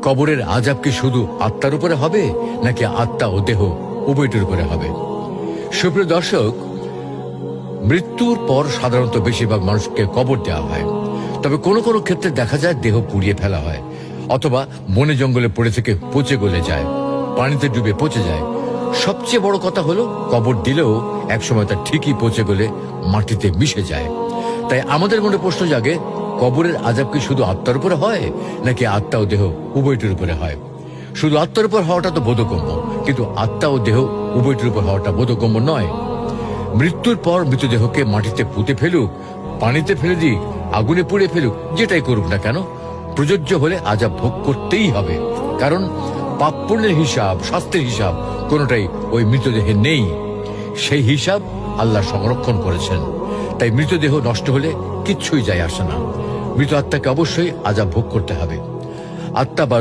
কবরের আযাব কি শুধু আত্মার উপরে হবে নাকি আত্মা ও দেহ উভয়টির উপরে হবে? সুপ্রিয় দর্শক, মৃত্যুর পর সাধারণত বেশিরভাগ মানুষকে কবর দেওয়া হয়, তবে কোনো কোনো ক্ষেত্রে দেখা যায় দেহ পুড়িয়ে ফেলা হয়, অথবা বনে জঙ্গলে পড়ে থেকে পচে গলে যায়, পানিতে ডুবে পচে যায়। সবচেয়ে বড় কথা হলো কবর দিলেও একসময় তা ঠিকই পচে গলে মাটিতে মিশে যায়। তাই আমাদের মনে প্রশ্ন জাগে, কবরের আযাব কি শুধু আত্মার উপরে হয় নাকি আত্মা ও দেহ উভয়টির উপরে হয়? শুধু আত্মার উপর হওয়াটা তো বোধগম্য, কিন্তু আত্মা ও দেহ উভয়টির উপর হওয়াটা বোধগম্য নয়। মৃত্যুর পর মৃতদেহকে মাটিতে পুঁতে ফেলুক, পানিতে ফেলে দিক, আগুনে পুড়ে ফেলুক, যেটাই করুক না কেন, প্রযোজ্য হলে আযাব ভোগ করতেই হবে। কারণ পাপ পুণ্যের হিসাব, শাস্তির হিসাব কোনোটাই ওই মৃতদেহে নেই। সেই হিসাব আল্লাহ সংরক্ষণ করেছেন। তাই মৃতদেহ নষ্ট হলে কিচ্ছুই যায় আসে না। মৃত আত্মাকে অবশ্যই আযাব ভোগ করতে হবে। আত্মা বা